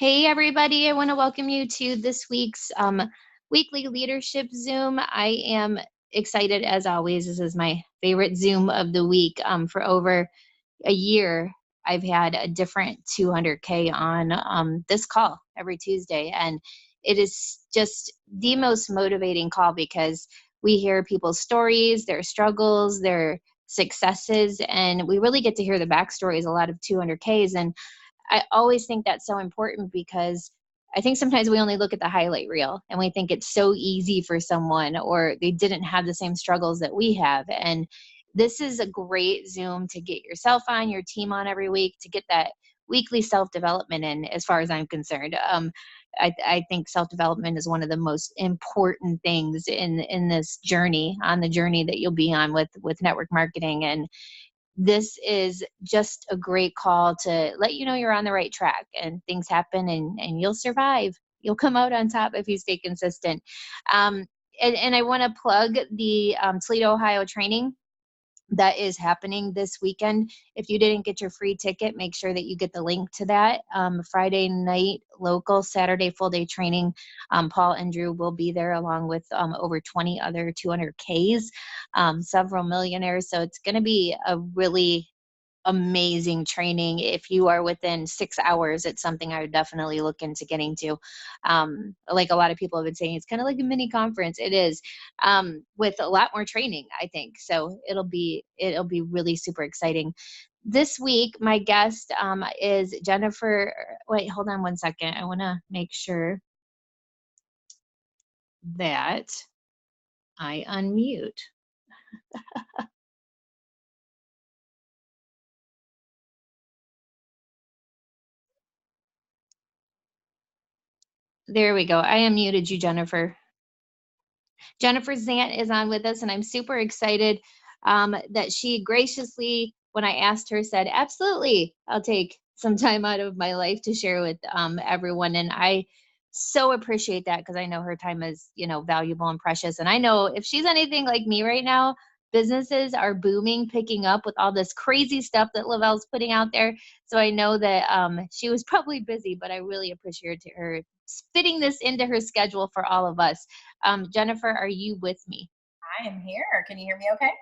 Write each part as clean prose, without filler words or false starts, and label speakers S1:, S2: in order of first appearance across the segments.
S1: Hey, everybody. I want to welcome you to this week's weekly leadership Zoom. I am excited as always. This is my favorite Zoom of the week. For over a year, I've had a different 200K on this call every Tuesday. And it is just the most motivating call because we hear people's stories, their struggles, their successes, and we really get to hear the backstories, a lot of 200Ks. And I always think that's so important because I think sometimes we only look at the highlight reel and we think it's so easy for someone or they didn't have the same struggles that we have. And this is a great Zoom to get yourself on, your team on every week, to get that weekly self-development in, as far as I'm concerned. I think self-development is one of the most important things in this journey, on the journey that you'll be on with network marketing. And this is just a great call to let you know you're on the right track and things happen and you'll survive. You'll come out on top if you stay consistent. Um, and I want to plug the Toledo, Ohio training that is happening this weekend. If you didn't get your free ticket, make sure that you get the link to that. Friday night local, Saturday full day training. Paul and Drew will be there along with over 20 other 200Ks, several millionaires. So it's going to be a really amazing training. If you are within 6 hours, it's something I would definitely look into getting to. Like a lot of people have been saying, it's kind of like a mini conference. It is, with a lot more training, I think. So it'll be really super exciting. This week, my guest is Jennifer. Wait, hold on one second. I want to make sure that I unmute. There we go. I unmuted you, Jennifer. Jennifer Zandt is on with us, and I'm super excited that she graciously, when I asked her, said, absolutely, I'll take some time out of my life to share with everyone. And I so appreciate that because I know her time is, valuable and precious. And I know if she's anything like me right now, businesses are booming, picking up with all this crazy stuff that Lavelle's putting out there. So I know that she was probably busy, but I really appreciate her fitting this into her schedule for all of us. Jennifer, are you with me?
S2: I am here. Can you hear me okay?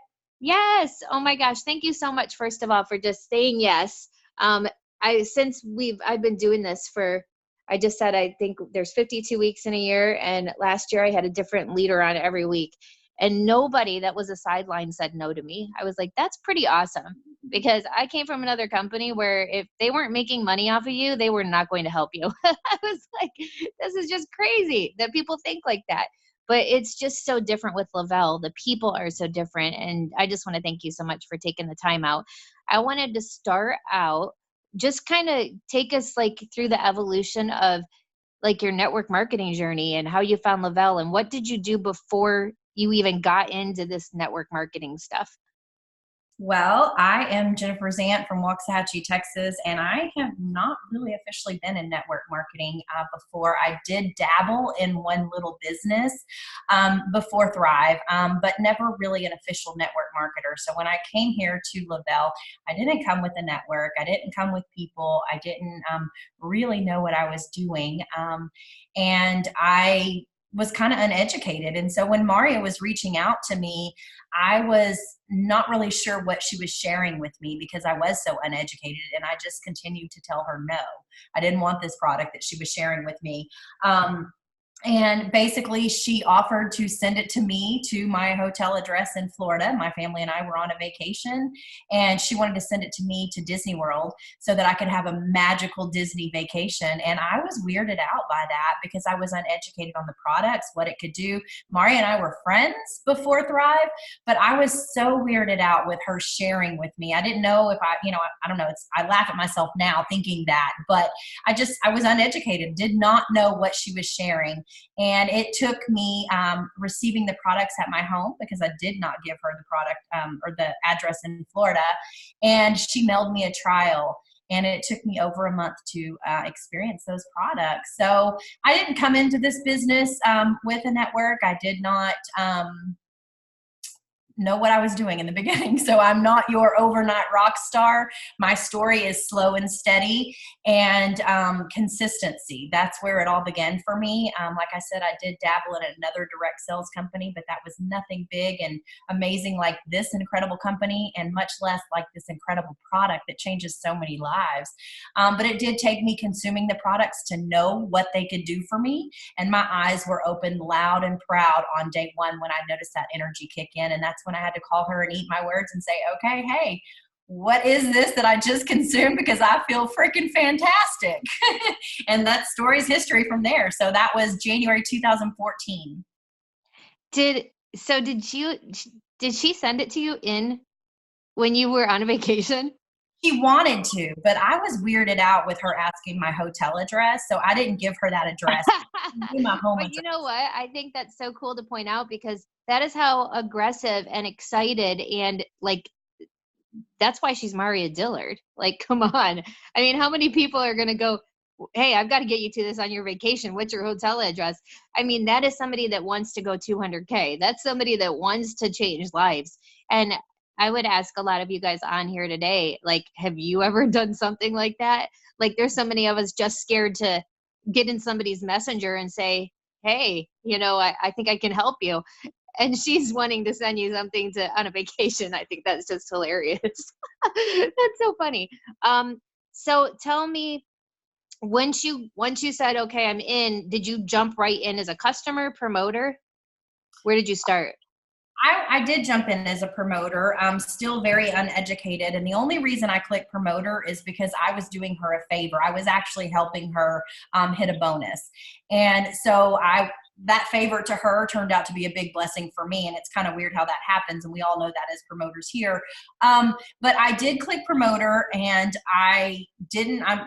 S1: Yes. Oh my gosh. Thank you so much, first of all, for just saying yes. I've been doing this for, I just said, I think there's 52 weeks in a year. And last year I had a different leader on every week. And nobody that was a sideline said no to me. I was like, that's pretty awesome. Because I came from another company where if they weren't making money off of you, they were not going to help you. I was like, this is just crazy that people think like that. But it's just so different with Lavelle. The people are so different. And I just want to thank you so much for taking the time out. I wanted to start out, just kind of take us like through the evolution of like your network marketing journey and how you found Lavelle and what did you do before you even got into this network marketing stuff?
S2: Well, I am Jennifer Zandt from Waxahachie, Texas, and I have not really officially been in network marketing before. I did dabble in one little business before Thrive, but never really an official network marketer. So when I came here to Lavelle, I didn't come with a network. I didn't come with people. I didn't really know what I was doing. And I was kind of uneducated. And so when Maria was reaching out to me, I was not really sure what she was sharing with me because I was so uneducated, and I just continued to tell her no. I didn't want this product that she was sharing with me. And basically, she offered to send it to me to my hotel address in Florida. My family and I were on a vacation, and she wanted to send it to me to Disney World so that I could have a magical Disney vacation. And I was weirded out by that because I was uneducated on the products, what it could do. Maria and I were friends before Thrive, but I was so weirded out with her sharing with me. I didn't know if I don't know. I laugh at myself now thinking that, but I was uneducated, did not know what she was sharing. And it took me receiving the products at my home because I did not give her the product or the address in Florida. And she mailed me a trial. And it took me over a month to experience those products. So I didn't come into this business with a network. I did not know what I was doing in the beginning. So I'm not your overnight rock star. My story is slow and steady, and consistency. That's where it all began for me. Like I said, I did dabble in another direct sales company, but that was nothing big and amazing like this incredible company, and much less like this incredible product that changes so many lives. But it did take me consuming the products to know what they could do for me. And my eyes were opened loud and proud on day one when I noticed that energy kick in. And that's when I had to call her and eat my words and say, okay, hey, what is this that I just consumed? Because I feel freaking fantastic. And that story's history from there. So that was January 2014.
S1: Did she send it to you in when you were on a vacation?
S2: She wanted to, but I was weirded out with her asking my hotel address. So I didn't give her that address. My home
S1: But
S2: address.
S1: you know what? I think that's so cool to point out, because that is how aggressive and excited and like that's why she's Maria Dillard. Like, come on. I mean, how many people are going to go, hey, I've got to get you to this on your vacation. What's your hotel address? I mean, that is somebody that wants to go 200K. That's somebody that wants to change lives. And I would ask a lot of you guys on here today, like, have you ever done something like that? Like, there's so many of us just scared to get in somebody's messenger and say, hey, I think I can help you. And she's wanting to send you something on a vacation. I think that's just hilarious. That's so funny. So tell me, once you said, okay, I'm in, did you jump right in as a customer, promoter? Where did you start?
S2: I did jump in as a promoter. I'm still very uneducated. And the only reason I clicked promoter is because I was doing her a favor. I was actually helping her hit a bonus. And so that favor to her turned out to be a big blessing for me. And it's kind of weird how that happens. And we all know that as promoters here. But I did click promoter, and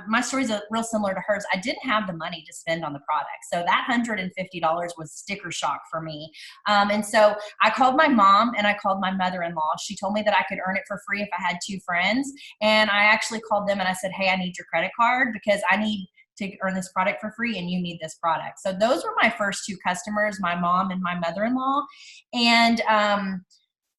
S2: my story is real similar to hers. I didn't have the money to spend on the product. So that $150 was sticker shock for me. And so I called my mom and I called my mother-in-law. She told me that I could earn it for free if I had 2 friends. And I actually called them and I said, hey, I need your credit card because I need to earn this product for free and you need this product. So those were my first 2 customers, my mom and my mother-in-law. And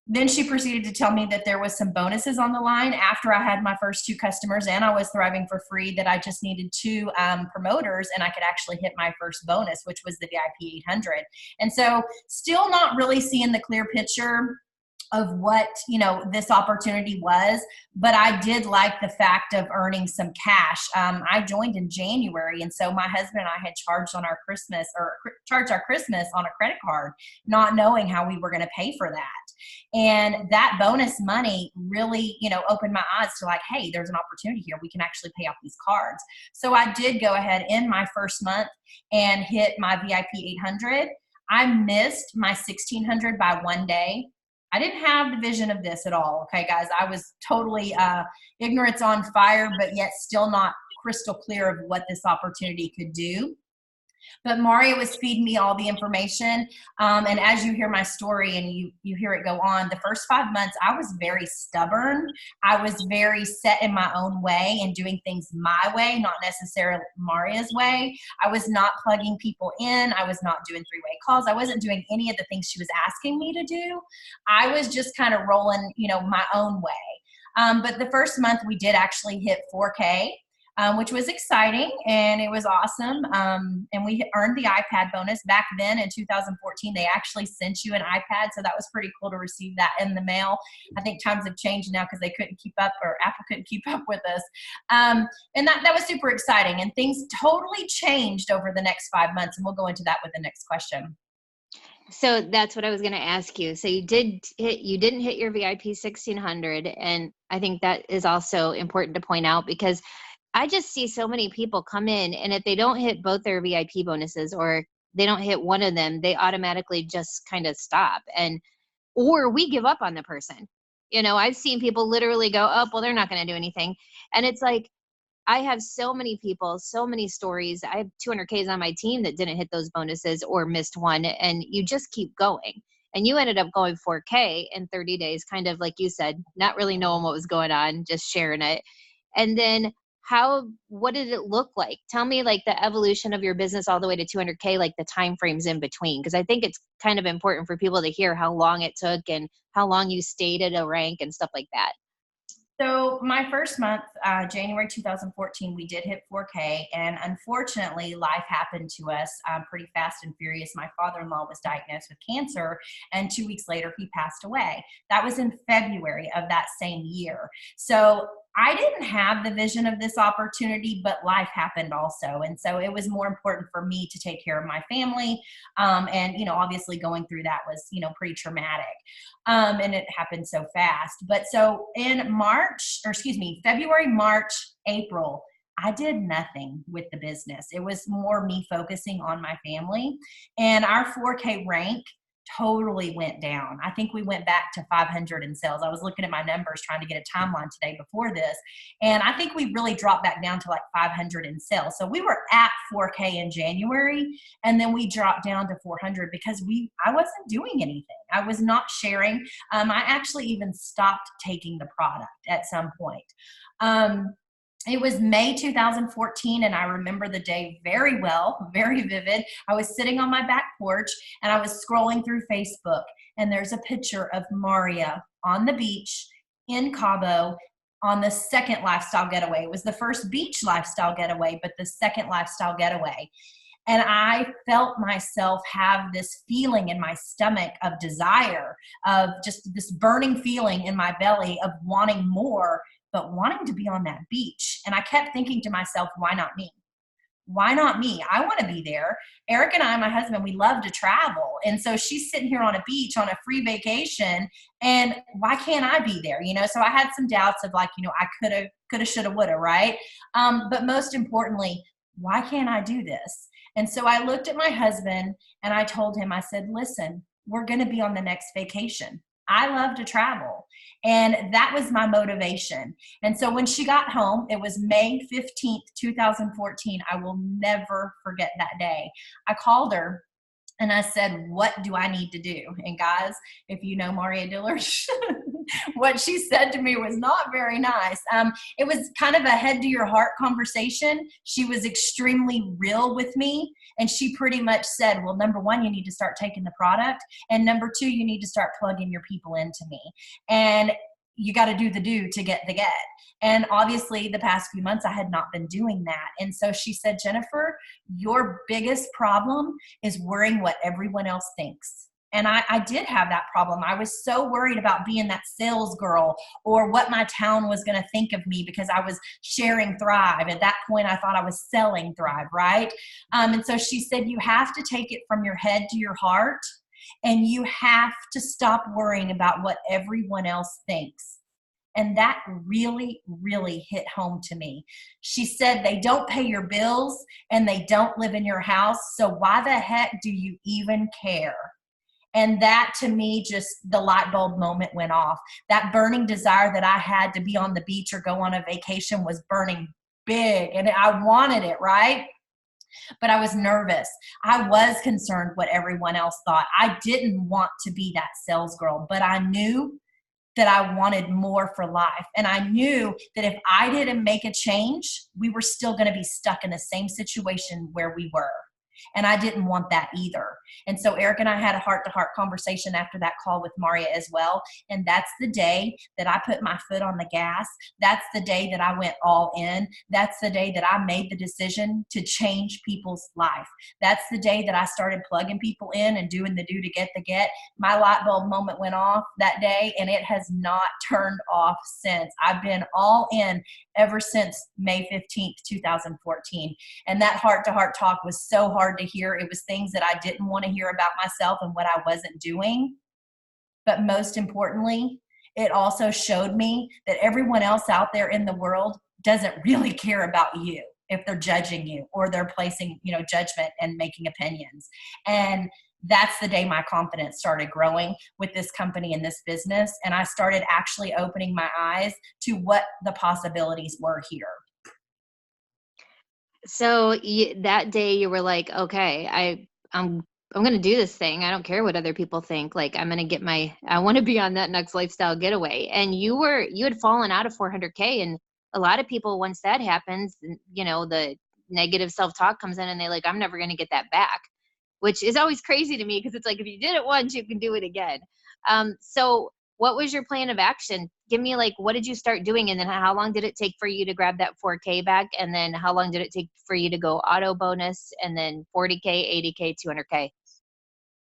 S2: then she proceeded to tell me that there was some bonuses on the line after I had my first 2 customers and I was thriving for free, that I just needed 2 promoters and I could actually hit my first bonus, which was the VIP 800. And so still not really seeing the clear picture of what this opportunity was, but I did like the fact of earning some cash. I joined in January, and so my husband and I had charged our Christmas on a credit card, not knowing how we were going to pay for that. And that bonus money really opened my eyes to like, hey, there's an opportunity here. We can actually pay off these cards. So I did go ahead in my first month and hit my VIP 800. I missed my 1600 by 1 day. I didn't have the vision of this at all. Okay, guys, I was totally ignorance on fire, but yet still not crystal clear of what this opportunity could do. But Maria was feeding me all the information. And as you hear my story and you hear it go on, the first 5 months, I was very stubborn. I was very set in my own way and doing things my way, not necessarily Maria's way. I was not plugging people in. I was not doing 3-way calls. I wasn't doing any of the things she was asking me to do. I was just kind of rolling, my own way. But the first month we did actually hit 4K. Which was exciting and it was awesome. And we earned the iPad bonus. Back then in 2014, they actually sent you an iPad. So that was pretty cool to receive that in the mail. I think times have changed now because they couldn't keep up, or Apple couldn't keep up with us. And that was super exciting. And things totally changed over the next 5 months. And we'll go into that with the next question.
S1: So that's what I was going to ask you. So you didn't hit your VIP 1600. And I think that is also important to point out, because I just see so many people come in, and if they don't hit both their VIP bonuses or they don't hit one of them, they automatically just kind of stop, or we give up on the person. I've seen people literally go, oh, well, they're not going to do anything. And it's like, I have so many people, so many stories. I have 200Ks on my team that didn't hit those bonuses or missed one, and you just keep going. And you ended up going 4K in 30 days, kind of like you said, not really knowing what was going on, just sharing it. And then what did it look like? Tell me like the evolution of your business all the way to 200K, like the time frames in between, because I think it's kind of important for people to hear how long it took and how long you stayed at a rank and stuff like that.
S2: So my first month, January 2014, we did hit 4K, and unfortunately, life happened to us pretty fast and furious. My father-in-law was diagnosed with cancer, and 2 weeks later, he passed away. That was in February of that same year. So I didn't have the vision of this opportunity, but life happened also. And so it was more important for me to take care of my family. And, obviously going through that was, pretty traumatic. And it happened so fast. But so in February, March, April, I did nothing with the business. It was more me focusing on my family. And our 4K rank totally went down. I think we went back to 500 in sales. I was looking at my numbers trying to get a timeline today before this, and I think we really dropped back down to like 500 in sales. So we were at 4K in January, and then we dropped down to 400 because I wasn't doing anything. I was not sharing. I actually even stopped taking the product at some point. It was May 2014, and I remember the day very well, very vivid. I was sitting on my back porch, and I was scrolling through Facebook, and there's a picture of Maria on the beach in Cabo on the second lifestyle getaway. It was the first beach lifestyle getaway, but the second lifestyle getaway. And I felt myself have this feeling in my stomach of desire, of just this burning feeling in my belly of wanting more, but wanting to be on that beach. And I kept thinking to myself, why not me? Why not me? I want to be there. Eric and I, my husband, we love to travel. And so she's sitting here on a beach on a free vacation, and why can't I be there? So I had some doubts of like, I coulda, shoulda, woulda, right? But most importantly, why can't I do this? And so I looked at my husband and I told him, I said, listen, we're going to be on the next vacation. I love to travel. And that was my motivation. And so when she got home, it was May 15th, 2014. I will never forget that day. I called her and I said, what do I need to do? And guys, if you know Maria Dillard, what she said to me was not very nice. It was kind of a head to your heart conversation. She was extremely real with me. And she pretty much said, well, number one, you need to start taking the product. And number two, you need to start plugging your people into me. And you got to do the do to get the get. And obviously the past few months I had not been doing that. And so she said, Jennifer, your biggest problem is worrying what everyone else thinks. And I did have that problem. I was so worried about being that sales girl or what my town was going to think of me because I was sharing Thrive. At that point, I thought I was selling Thrive, right? And so she said, you have to take it from your head to your heart, and you have to stop worrying about what everyone else thinks. And that really, really hit home to me. She said, they don't pay your bills and they don't live in your house. So why the heck do you even care? And that to me, just the light bulb moment went off. That burning desire that I had to be on the beach or go on a vacation was burning big, and I wanted it, right? But I was nervous. I was concerned what everyone else thought. I didn't want to be that sales girl, but I knew that I wanted more for life. And I knew that if I didn't make a change, we were still going to be stuck in the same situation where we were. And I didn't want that either. And so Eric and I had a heart-to-heart conversation after that call with Maria as well. And that's the day that I put my foot on the gas. That's the day that I went all in. That's the day that I made the decision to change people's life. That's the day that I started plugging people in and doing the do to get the get. My light bulb moment went off that day, and it has not turned off since. I've been all in ever since May 15th, 2014. And that heart-to-heart talk was so hard to hear. It was things that I didn't want to hear about myself and what I wasn't doing. But most importantly, it also showed me that everyone else out there in the world doesn't really care about you if they're judging you or they're placing, judgment and making opinions. And that's the day my confidence started growing with this company and this business. And I started actually opening my eyes to what the possibilities were here.
S1: So that day you were like, okay, I'm going to do this thing. I don't care what other people think. Like I'm going to I want to be on that next lifestyle getaway. And you had fallen out of 400K in a lot of people, once that happens, you know, the negative self-talk comes in and they like, I'm never going to get that back, which is always crazy to me because it's like, if you did it once, you can do it again. So what was your plan of action? Give me like, what did you start doing? And then how long did it take for you to grab that 4K back? And then how long did it take for you to go auto bonus and then 40K, 80K, 200K?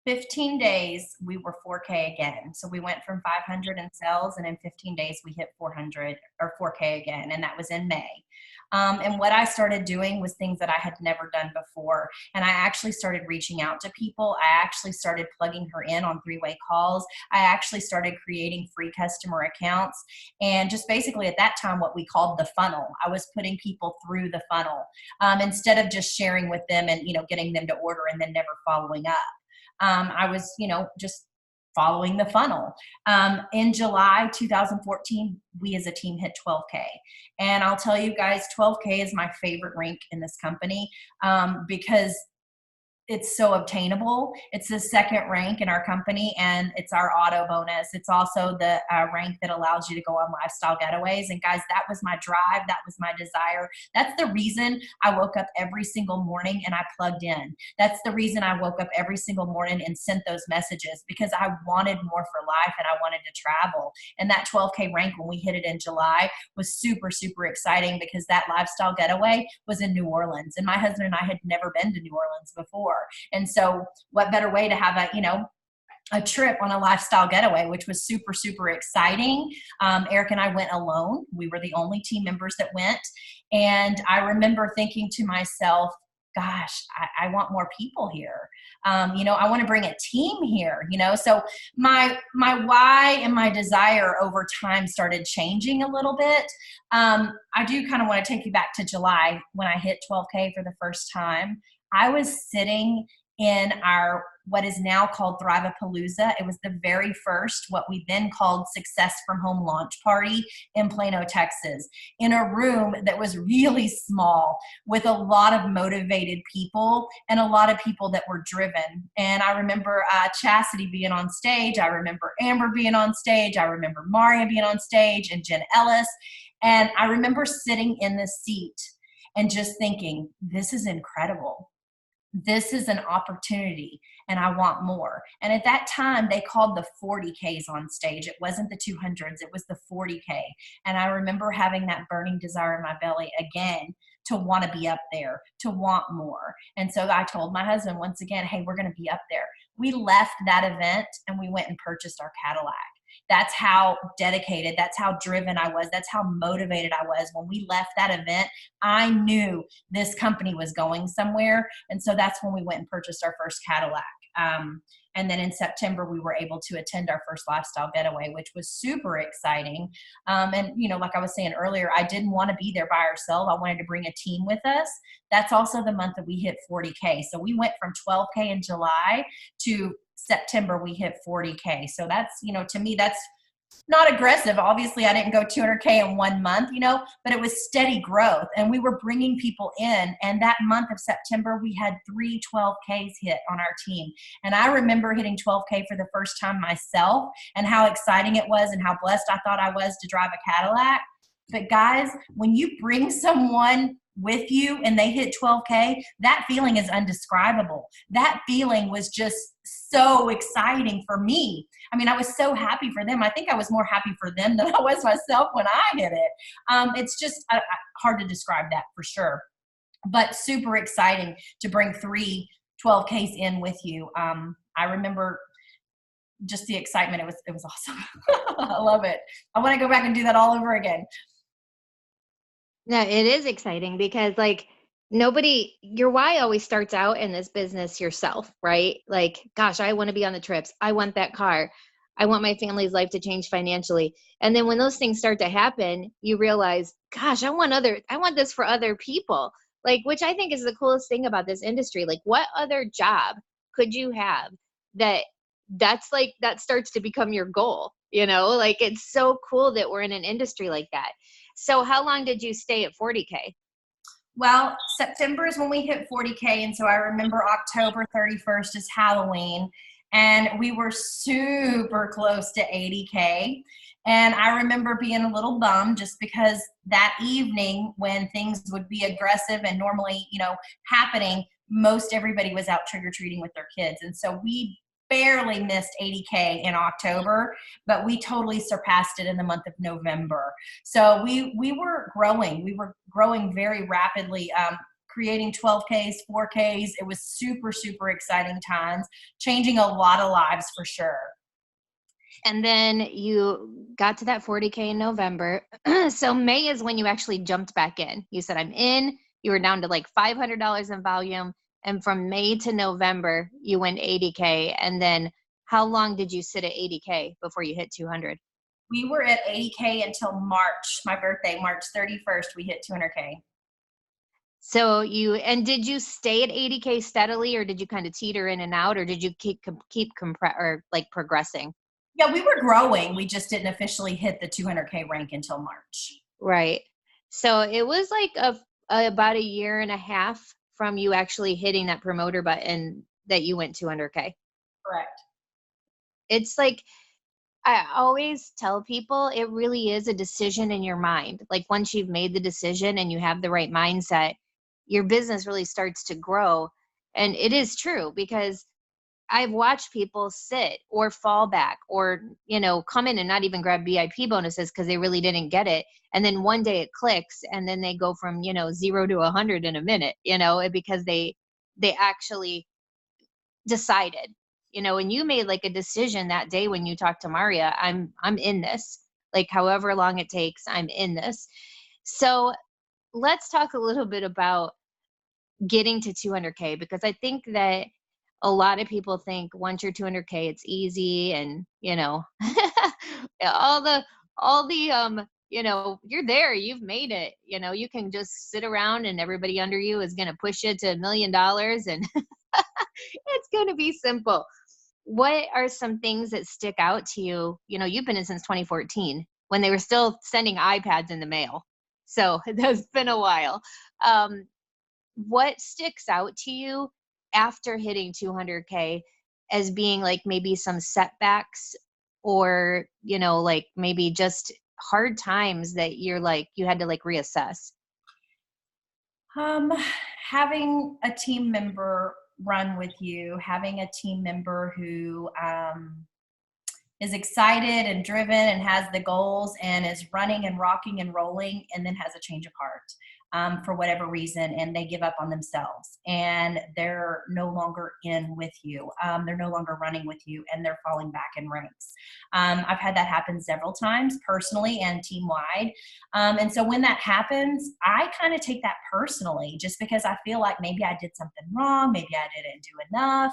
S2: 15 days, we were 4K again. So we went from 500 in sales, and in 15 days, we hit 400 or 4K again. And that was in May. And what I started doing was things that I had never done before. And I actually started reaching out to people. I actually started plugging her in on three-way calls. I actually started creating free customer accounts. And just basically at that time, what we called the funnel. I was putting people through the funnel instead of just sharing with them and, you know, getting them to order and then never following up. I was, you know, just following the funnel. In July 2014, we as a team hit 12K. And I'll tell you guys, 12K is my favorite rank in this company because it's so obtainable. It's the second rank in our company, and it's our auto bonus. It's also the rank that allows you to go on lifestyle getaways. And guys, that was my drive. That was my desire. That's the reason I woke up every single morning and I plugged in. That's the reason I woke up every single morning and sent those messages, because I wanted more for life and I wanted to travel. And that 12K rank, when we hit it in July, was super, super exciting because that lifestyle getaway was in New Orleans. And my husband and I had never been to New Orleans before. And so what better way to have a trip on a lifestyle getaway, which was super, super exciting. Eric and I went alone. We were the only team members that went. And I remember thinking to myself, gosh, I want more people here. I want to bring a team here, so my why and my desire over time started changing a little bit. I do kind of want to take you back to July when I hit 12K for the first time. I was sitting in our what is now called Thrive-A-Palooza. It was the very first, what we then called Success from Home launch party in Plano, Texas, in a room that was really small with a lot of motivated people and a lot of people that were driven. And I remember Chastity being on stage. I remember Amber being on stage. I remember Maria being on stage and Jen Ellis. And I remember sitting in the seat and just thinking, this is incredible. This is an opportunity and I want more. And at that time, they called the 40Ks on stage. It wasn't the 200s, it was the 40K. And I remember having that burning desire in my belly again to want to be up there, to want more. And so I told my husband once again, hey, we're going to be up there. We left that event and we went and purchased our Cadillac. That's how dedicated, that's how driven I was, that's how motivated I was. When we left that event, I knew this company was going somewhere. And so that's when we went and purchased our first Cadillac. And then in September, we were able to attend our first lifestyle getaway, which was super exciting. And, like I was saying earlier, I didn't want to be there by ourselves. I wanted to bring a team with us. That's also the month that we hit 40K. So we went from 12K in July to September, we hit 40K. So that's, to me, that's not aggressive. Obviously, I didn't go 200K in 1 month, but it was steady growth. And we were bringing people in. And that month of September, we had 3 12Ks hit on our team. And I remember hitting 12K for the first time myself and how exciting it was and how blessed I thought I was to drive a Cadillac. But guys, when you bring someone with you and they hit 12K, that feeling is undescribable. That feeling was just so exciting for me. I mean, I was so happy for them. I think I was more happy for them than I was myself when I hit it. It's just hard to describe that for sure, but super exciting to bring 3 12Ks in with you. I remember just the excitement. It was awesome. I love it. I want to go back and do that all over again.
S1: No, it is exciting because your why always starts out in this business yourself, right? Like, gosh, I want to be on the trips. I want that car. I want my family's life to change financially. And then when those things start to happen, you realize, gosh, I want this for other people. Which I think is the coolest thing about this industry. Like, what other job could you have that starts to become your goal? It's so cool that we're in an industry like that. So how long did you stay at 40K?
S2: Well, September is when we hit 40K. And so I remember October 31st is Halloween. And we were super close to 80K. And I remember being a little bummed just because that evening when things would be aggressive and normally, happening, most everybody was out trick-or-treating with their kids. And so we barely missed 80K in October, but we totally surpassed it in the month of November. So we were growing. We were growing very rapidly. Creating 12Ks, 4Ks. It was super, super exciting times, changing a lot of lives for sure.
S1: And then you got to that 40K in November. So May is when you actually jumped back in. You said, I'm in. You were down to like $500 in volume. And from May to November, you went 80K. And then how long did you sit at 80K before you hit 200?
S2: We were at 80K until March, my birthday, March 31st, we hit 200K.
S1: So did you stay at 80K steadily, or did you kind of teeter in and out, or did you keep progressing?
S2: Yeah, we were growing. We just didn't officially hit the 200K rank until March.
S1: Right. So it was like about a year and a half from you actually hitting that promoter button that you went 200K.
S2: Correct.
S1: It's like, I always tell people it really is a decision in your mind. Like once you've made the decision and you have the right mindset, your business really starts to grow. And it is true because I've watched people sit or fall back or, come in and not even grab VIP bonuses because they really didn't get it. And then one day it clicks and then they go from, 0 to 100 in a minute, because they actually decided, and you made like a decision that day when you talked to Maria, I'm in this, like however long it takes, I'm in this. So let's talk a little bit about getting to 200K, because I think that a lot of people think once you're 200K, it's easy and, all the, you're there, you've made it, you can just sit around and everybody under you is going to push you to $1 million and it's going to be simple. What are some things that stick out to you? You've been in since 2014 when they were still sending iPads in the mail. So that's been a while. What sticks out to you after hitting 200K as being like maybe some setbacks or, like maybe just hard times that you're like, you had to like reassess?
S2: Um, Having a team member run with you, having a team member who is excited and driven and has the goals and is running and rocking and rolling and then has a change of heart for whatever reason, and they give up on themselves and they're no longer in with you. They're no longer running with you and they're falling back in ranks. I've had that happen several times personally and team wide. And so when that happens, I kind of take that personally just because I feel like maybe I did something wrong, maybe I didn't do enough.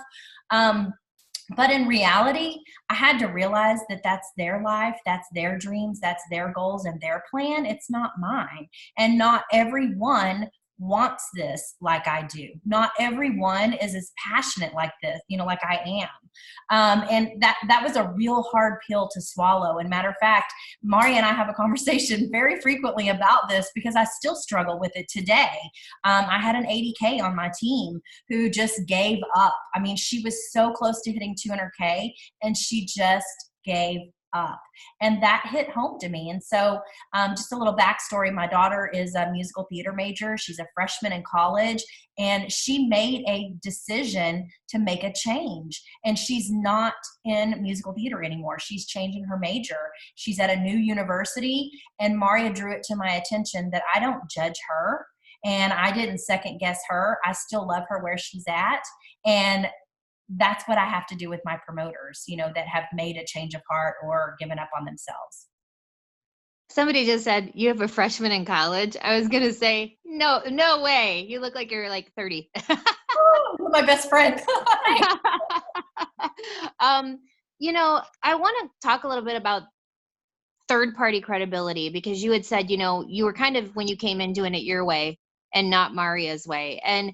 S2: But in reality, I had to realize that that's their life, that's their dreams, that's their goals and their plan. It's not mine. And not everyone wants this like I do. Not everyone is as passionate like this, like I am. And that was a real hard pill to swallow. And matter of fact, Mari and I have a conversation very frequently about this because I still struggle with it today. I had an 80K on my team who just gave up. I mean, she was so close to hitting 200K and she just gave up. And that hit home to me. And so just a little backstory, my daughter is a musical theater major. She's a freshman in college and she made a decision to make a change. And she's not in musical theater anymore. She's changing her major. She's at a new university, and Maria drew it to my attention that I don't judge her. And I didn't second guess her. I still love her where she's at. And that's what I have to do with my promoters, that have made a change of heart or given up on themselves.
S1: Somebody just said you have a freshman in college. I was going to say, no way. You look like you're like 30.
S2: Oh, my best friend.
S1: I want to talk a little bit about third party credibility, because you had said, you were kind of, when you came in, doing it your way and not Maria's way. And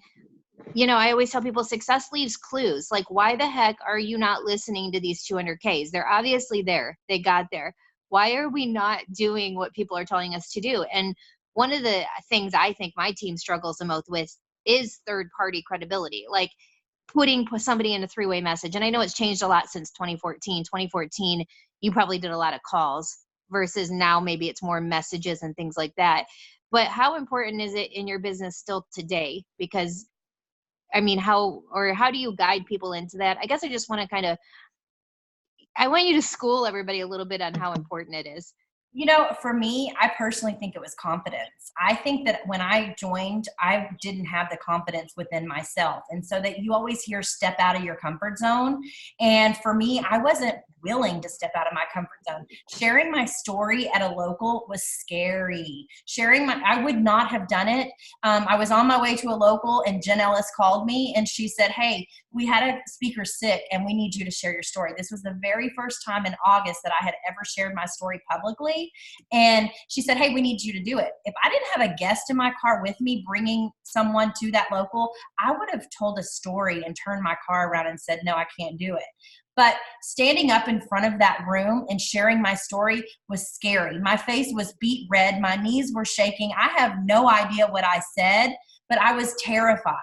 S1: I always tell people success leaves clues. Like, why the heck are you not listening to these 200Ks? They're obviously there. They got there. Why are we not doing what people are telling us to do? And one of the things I think my team struggles the most with is third party credibility, like putting somebody in a three-way message. And I know it's changed a lot since 2014. 2014, you probably did a lot of calls. versus now maybe it's more messages and things like that. But how important is it in your business still today? Because I mean, how do you guide people into that? I guess I just want to I want you to school everybody a little bit on how important it is.
S2: For me, I personally think it was confidence. I think that when I joined, I didn't have the confidence within myself. And so that you always hear step out of your comfort zone. And for me, I wasn't willing to step out of my comfort zone. Sharing my story at a local was scary. I would not have done it. I was on my way to a local and Jen Ellis called me and she said, "Hey, we had a speaker sick and we need you to share your story." This was the very first time in August that I had ever shared my story publicly. And she said, "Hey, we need you to do it." If I didn't have a guest in my car with me bringing someone to that local, I would have told a story and turned my car around and said, "No, I can't do it." But standing up in front of that room and sharing my story was scary. My face was beet red. My knees were shaking. I have no idea what I said, but I was terrified.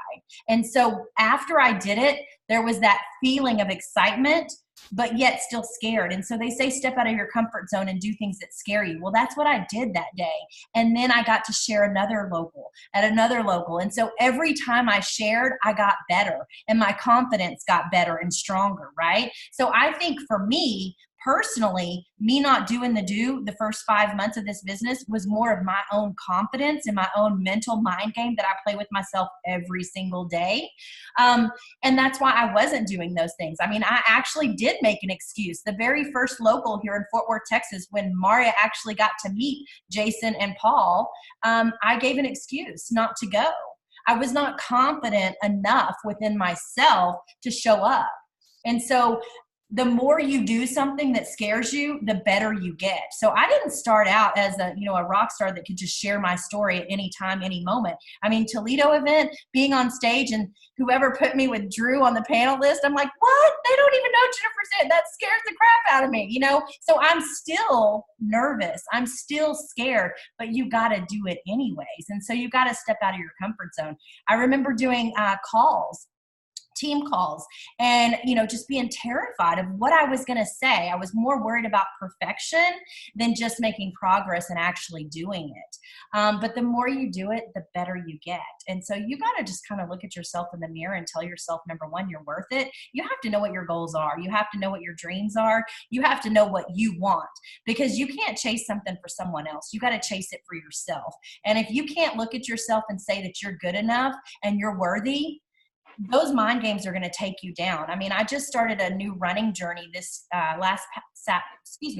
S2: And so after I did it, there was that feeling of excitement, but yet still scared. And so they say step out of your comfort zone and do things that scare you. Well, that's what I did that day. And then I got to share another local at another local. And so every time I shared, I got better and my confidence got better and stronger, right? So I think for me, personally, me not doing the first 5 months of this business was more of my own confidence and my own mental mind game that I play with myself every single day. And that's why I wasn't doing those things. I mean, I actually did make an excuse. The very first local here in Fort Worth, Texas, when Maria actually got to meet Jason and Paul, I gave an excuse not to go. I was not confident enough within myself to show up. And so the more you do something that scares you, the better you get. So I didn't start out as a rock star that could just share my story at any time, any moment. I mean, Toledo event, being on stage and whoever put me with Drew on the panel list, I'm like, what? They don't even know Jennifer Zandt. That scares the crap out of me, So I'm still nervous. I'm still scared, but you got to do it anyways. And so you got to step out of your comfort zone. I remember doing team calls and just being terrified of what I was going to say. I was more worried about perfection than just making progress and actually doing it. But the more you do it, the better you get. And so you got to just kind of look at yourself in the mirror and tell yourself, number one, you're worth it. You have to know what your goals are. You have to know what your dreams are. You have to know what you want, because you can't chase something for someone else. You got to chase it for yourself. And if you can't look at yourself and say that you're good enough and you're worthy, those mind games are going to take you down. I mean, I just started a new running journey this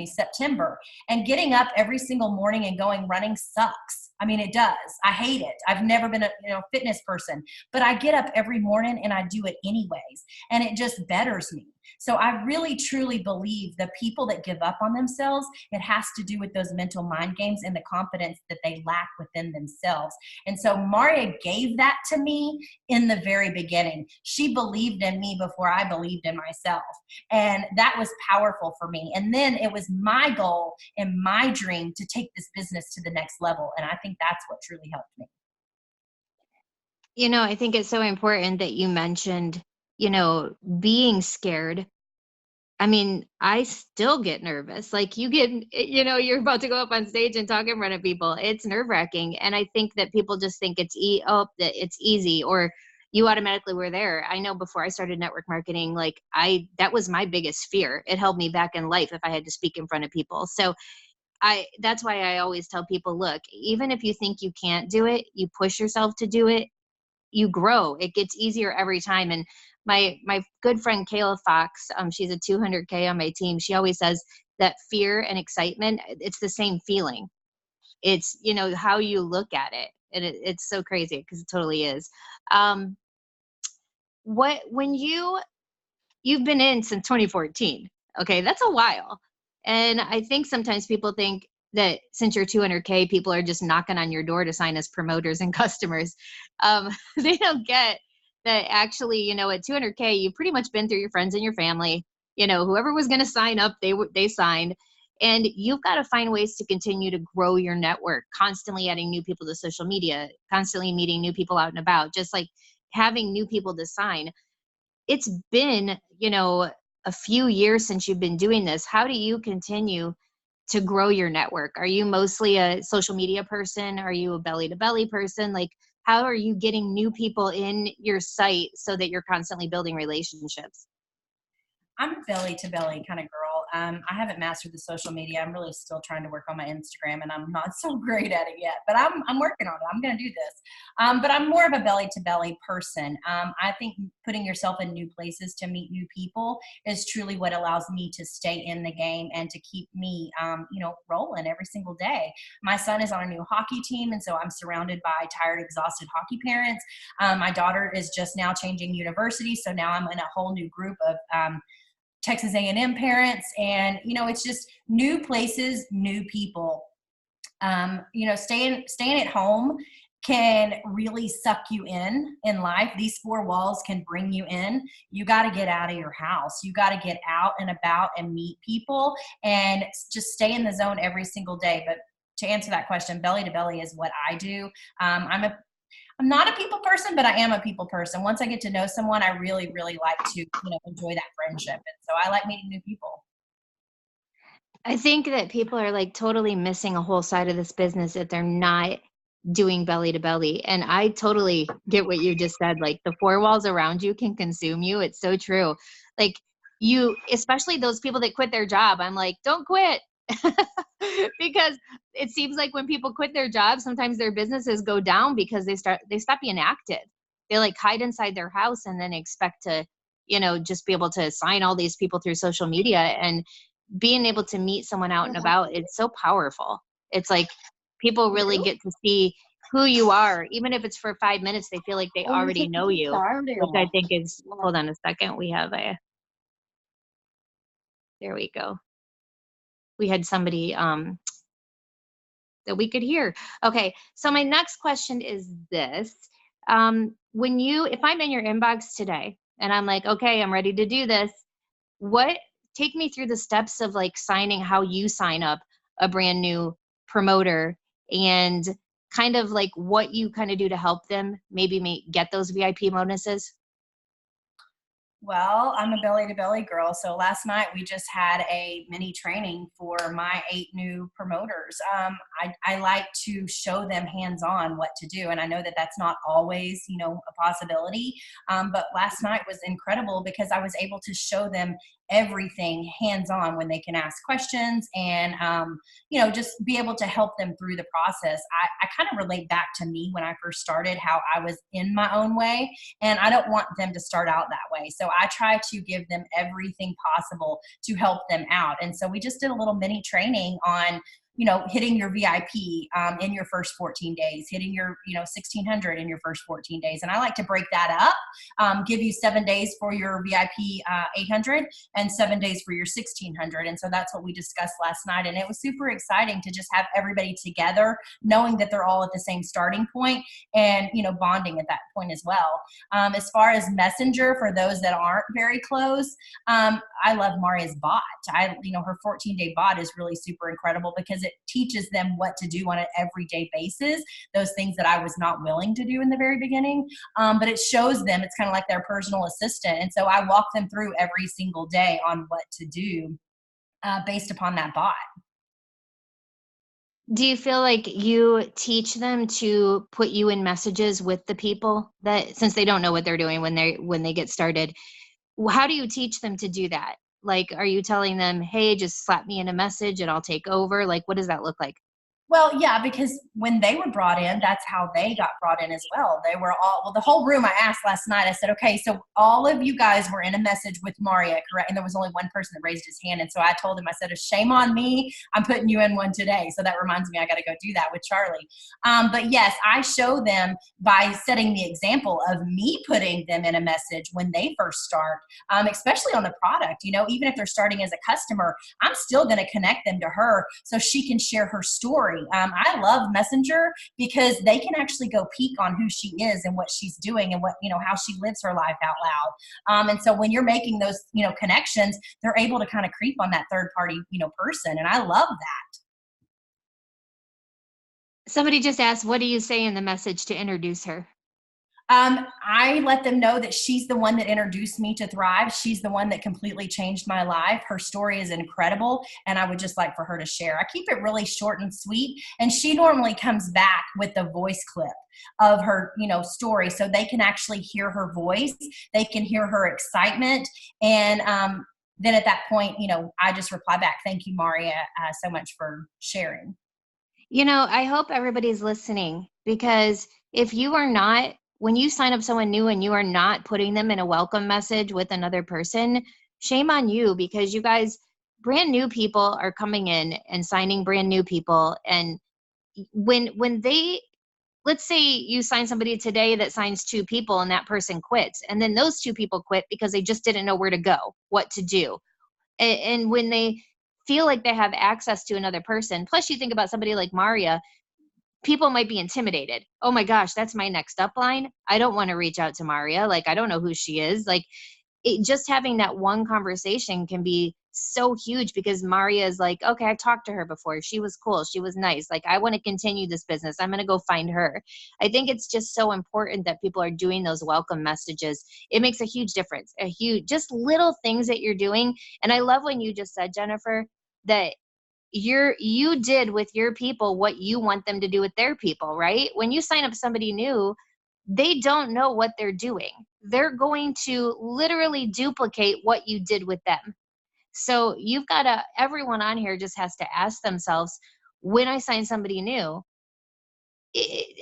S2: September, and getting up every single morning and going running sucks. I mean, it does. I hate it. I've never been a fitness person, but I get up every morning and I do it anyways, and it just betters me. So I really, truly believe the people that give up on themselves, it has to do with those mental mind games and the confidence that they lack within themselves. And so Maria gave that to me in the very beginning. She believed in me before I believed in myself. And that was powerful for me. And then it was my goal and my dream to take this business to the next level. And I think that's what truly helped me.
S1: I think it's so important that you mentioned, being scared. I mean, I still get nervous. Like you get, you're about to go up on stage and talk in front of people. It's nerve wracking. And I think that people just think that it's easy, or you automatically were there. I know before I started network marketing, that was my biggest fear. It held me back in life if I had to speak in front of people. So that's why I always tell people, look, even if you think you can't do it, you push yourself to do it, you grow. It gets easier every time. And my good friend Kayla Fox, she's a 200K on my team. She always says that fear and excitement, it's the same feeling. It's, how you look at it. And it's so crazy because it totally is. When you've been in since 2014, okay, that's a while. And I think sometimes people think that since you're 200K, people are just knocking on your door to sign as promoters and customers. They don't get that actually, at 200K, you've pretty much been through your friends and your family. Whoever was going to sign up, they signed. And you've got to find ways to continue to grow your network, constantly adding new people to social media, constantly meeting new people out and about, just like having new people to sign. It's been, a few years since you've been doing this. How do you continue to grow your network? Are you mostly a social media person? Are you a belly to belly person? Like, how are you getting new people in your site so that you're constantly building relationships?
S2: I'm a belly to belly kind of girl. I haven't mastered the social media. I'm really still trying to work on my Instagram, and I'm not so great at it yet. But I'm working on it. I'm going to do this. But I'm more of a belly to belly person. I think putting yourself in new places to meet new people is truly what allows me to stay in the game and to keep me, rolling every single day. My son is on a new hockey team, and so I'm surrounded by tired, exhausted hockey parents. My daughter is just now changing university, so now I'm in a whole new group of Texas A&M parents, and it's just new places, new people. Staying at home can really suck you in life. These four walls can bring you in. You got to get out of your house. You got to get out and about and meet people and just stay in the zone every single day. But to answer that question, belly to belly is what I do. I'm not a people person, but I am a people person. Once I get to know someone, I really, really like to, enjoy that friendship. And so I like meeting new people.
S1: I think that people are like totally missing a whole side of this business if they're not doing belly to belly. And I totally get what you just said. Like the four walls around you can consume you. It's so true. Like you, especially those people that quit their job, I'm like, don't quit. Because it seems like when people quit their jobs, sometimes their businesses go down because they stop being active. They like hide inside their house and then expect to, just be able to sign all these people through social media. And being able to meet someone out and about, it's so powerful. It's like people really get to see who you are. Even if it's for 5 minutes, they feel like they already know you, which I think is, hold on a second. There we go. We had somebody that we could hear. Okay. So my next question is this. If I'm in your inbox today and I'm like, okay, I'm ready to do this, what take me through the steps of like signing, how you sign up a brand new promoter, and kind of like what you kind of do to help them maybe get those VIP bonuses.
S2: Well, I'm a belly to belly girl. So last night we just had a mini training for my 8 new promoters. I like to show them hands on what to do. And I know that that's not always, a possibility. But last night was incredible because I was able to show them everything hands on when they can ask questions and, just be able to help them through the process. I kind of relate back to me when I first started, how I was in my own way, and I don't want them to start out that way. So I try to give them everything possible to help them out. And so we just did a little mini training on, hitting your VIP in your first 14 days, hitting your, 1600 in your first 14 days. And I like to break that up, give you 7 days for your VIP 800 and 7 days for your 1600. And so that's what we discussed last night. And it was super exciting to just have everybody together, knowing that they're all at the same starting point and, bonding at that point as well. As far as Messenger, for those that aren't very close, I love Maria's bot. Her 14-day bot is really super incredible because it teaches them what to do on an everyday basis, those things that I was not willing to do in the very beginning. But it shows them, it's kind of like their personal assistant. And so I walk them through every single day on what to do based upon that bot.
S1: Do you feel like you teach them to put you in messages with the people, that since they don't know what they're doing when they get started, how do you teach them to do that? Like, are you telling them, hey, just slap me in a message and I'll take over? Like, what does that look like?
S2: Well, yeah, because when they were brought in, that's how they got brought in as well. They were the whole room. I asked last night, I said, okay, so all of you guys were in a message with Maria, correct? And there was only one person that raised his hand. And so I told him, I said, shame on me. I'm putting you in one today. So that reminds me, I got to go do that with Charlie. But yes, I show them by setting the example of me putting them in a message when they first start, especially on the product. Even if they're starting as a customer, I'm still going to connect them to her so she can share her story. I love Messenger because they can actually go peek on who she is and what she's doing and what, how she lives her life out loud. And so when you're making those, connections, they're able to kind of creep on that third party, person. And I love that.
S1: Somebody just asked, what do you say in the message to introduce her?
S2: I let them know that she's the one that introduced me to Thrive. She's the one that completely changed my life. Her story is incredible, and I would just like for her to share. I keep it really short and sweet, and she normally comes back with a voice clip of her, story, so they can actually hear her voice. They can hear her excitement, and then at that point, I just reply back, "Thank you, Maria, so much for sharing."
S1: I hope everybody's listening, because if you are not, when you sign up someone new and you are not putting them in a welcome message with another person, shame on you, because you guys, brand new people are coming in and signing brand new people. And when they, let's say you sign somebody today that signs two people and that person quits, and then those two people quit because they just didn't know where to go, what to do. And when they feel like they have access to another person, plus you think about somebody like Maria, people might be intimidated. Oh my gosh, that's my next upline. I don't want to reach out to Maria. Like, I don't know who she is. Like, just having that one conversation can be so huge, because Maria is like, okay, I talked to her before. She was cool. She was nice. Like, I want to continue this business. I'm going to go find her. I think it's just so important that people are doing those welcome messages. It makes a huge difference, just little things that you're doing. And I love when you just said, Jennifer, that you did with your people what you want them to do with their people, right? When you sign up somebody new, they don't know what they're doing. They're going to literally duplicate what you did with them. So everyone on here just has to ask themselves, when I sign somebody new,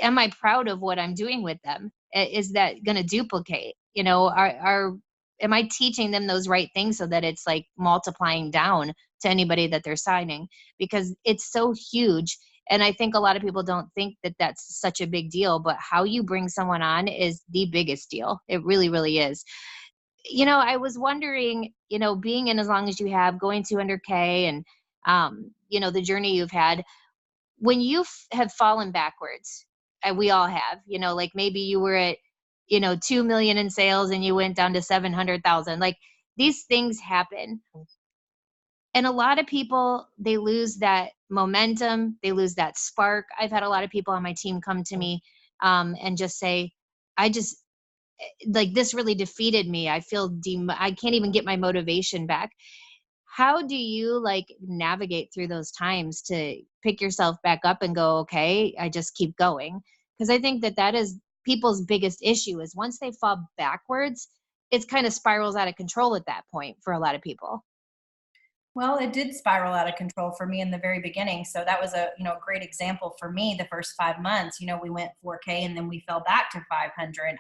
S1: am I proud of what I'm doing with them? Is that going to duplicate? Am I teaching them those right things so that it's like multiplying down to anybody that they're signing? Because it's so huge. And I think a lot of people don't think that that's such a big deal, but how you bring someone on is the biggest deal. It really, really is. I was wondering, being in as long as you have, going 200K, and, the journey you've had, when you have fallen backwards, and we all have, like maybe you were at, 2 million in sales and you went down to 700,000. Like, these things happen. And a lot of people, they lose that momentum, they lose that spark. I've had a lot of people on my team come to me and just say, I just, like, this really defeated me. I feel I can't even get my motivation back. How do you like navigate through those times to pick yourself back up and go, okay, I just keep going? Because I think that is people's biggest issue, is once they fall backwards, it's kind of spirals out of control at that point for a lot of people.
S2: Well, it did spiral out of control for me in the very beginning. So that was a, great example for me. The first 5 months, we went 4K and then we fell back to 500.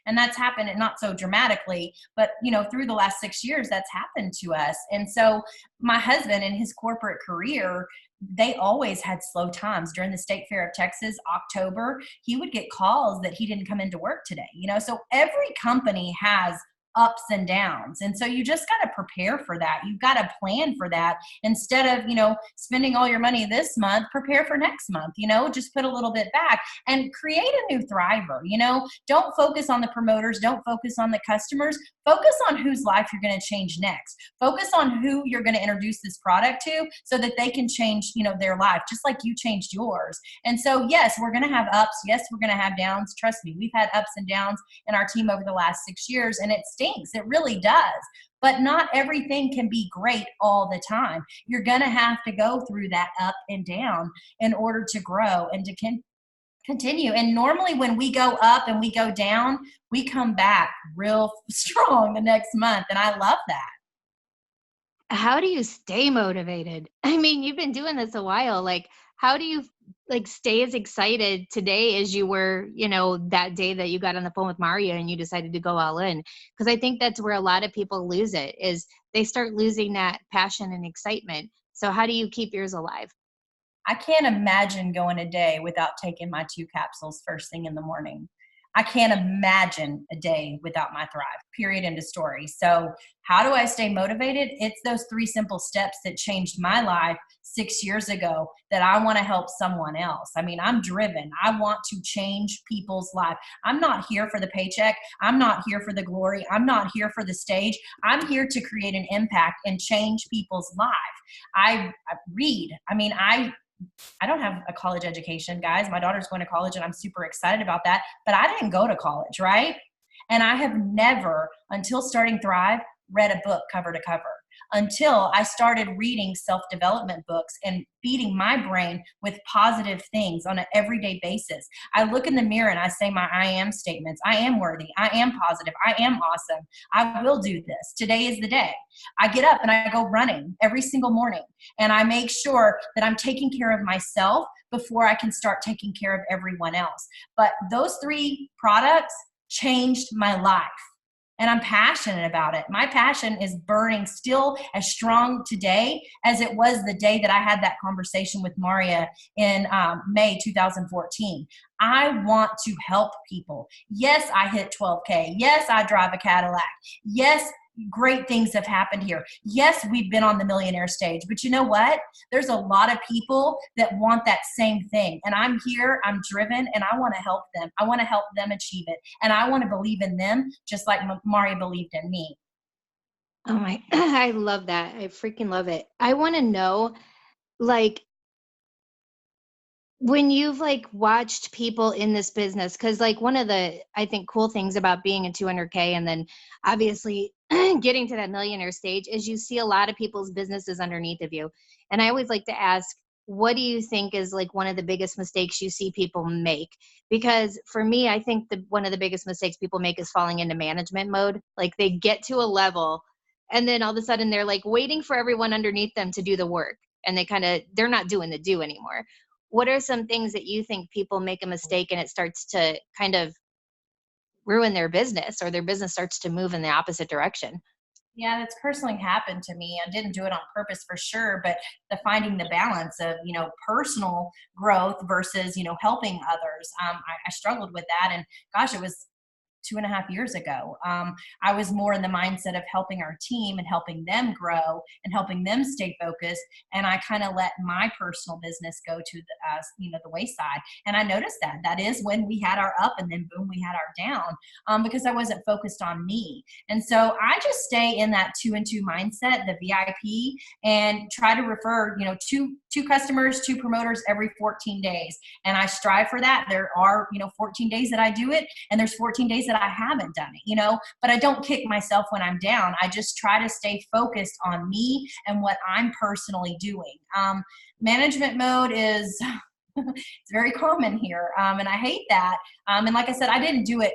S2: And that's happened, and not so dramatically, but, through the last 6 years, that's happened to us. And so my husband, in his corporate career, they always had slow times. During the State Fair of Texas, October, he would get calls that he didn't come into work today. So every company has ups and downs. And so you just got to prepare for that. You've got to plan for that. Instead of, spending all your money this month, prepare for next month, just put a little bit back and create a new thriver. Don't focus on the promoters. Don't focus on the customers. Focus on whose life you're going to change next. Focus on who you're going to introduce this product to so that they can change, their life, just like you changed yours. And so, yes, we're going to have ups. Yes, we're going to have downs. Trust me, we've had ups and downs in our team over the last 6 years, and it stinks. It really does. But not everything can be great all the time. You're going to have to go through that up and down in order to grow and to continue. And normally when we go up and we go down, we come back real strong the next month. And I love that.
S1: How do you stay motivated? I mean, you've been doing this a while. Like, how do you like stay as excited today as you were, that day that you got on the phone with Maria and you decided to go all in? Because I think that's where a lot of people lose it, is they start losing that passion and excitement. So how do you keep yours alive?
S2: I can't imagine going a day without taking my 2 capsules first thing in the morning. I can't imagine a day without my Thrive, period, end of story. So how do I stay motivated? It's those 3 simple steps that changed my life 6 years ago that I want to help someone else. I mean, I'm driven. I want to change people's life. I'm not here for the paycheck. I'm not here for the glory. I'm not here for the stage. I'm here to create an impact and change people's life. I read. I mean, I I don't have a college education, guys. My daughter's going to college and I'm super excited about that, but I didn't go to college, right? And I have never, until starting Thrive, read a book cover to cover until I started reading self-development books and feeding my brain with positive things on an everyday basis. I look in the mirror and I say my I am statements. I am worthy. I am positive. I am awesome. I will do this. Today is the day. I get up and I go running every single morning, and I make sure that I'm taking care of myself before I can start taking care of everyone else. But those 3 products changed my life, and I'm passionate about it. My passion is burning still as strong today as it was the day that I had that conversation with Maria in May 2014. I want to help people. Yes, I hit 12K. Yes, I drive a Cadillac. Yes, great things have happened here. Yes, we've been on the millionaire stage, but you know what? There's a lot of people that want that same thing. And I'm here, I'm driven, and I want to help them. I want to help them achieve it. And I want to believe in them just like Mari believed in me.
S1: Oh my, I love that. I freaking love it. I want to know, like, when you've like watched people in this business, because like one of the I think cool things about being in 200K and then obviously getting to that millionaire stage is you see a lot of people's businesses underneath of you. And I always like to ask, what do you think is like one of the biggest mistakes you see people make? Because for me, I think one of the biggest mistakes people make is falling into management mode. Like they get to a level and then all of a sudden they're like waiting for everyone underneath them to do the work, and they're not doing the do anymore. What are some things that you think people make a mistake and it starts to kind of ruin their business, or their business starts to move in the opposite direction?
S2: Yeah, that's personally happened to me. I didn't do it on purpose for sure, but the finding the balance of, personal growth versus, helping others. I struggled with that. And gosh, it was 2.5 years ago. I was more in the mindset of helping our team and helping them grow and helping them stay focused. And I kind of let my personal business go to the wayside. And I noticed that is when we had our up and then boom, we had our down, because I wasn't focused on me. And so I just stay in that 2 and 2 mindset, the VIP, and try to refer, two customers, 2 promoters every 14 days. And I strive for that. There are, 14 days that I do it, and there's 14 days that I haven't done it, but I don't kick myself when I'm down. I just try to stay focused on me and what I'm personally doing. Management mode is it's very common here. And I hate that. And like I said, I didn't do it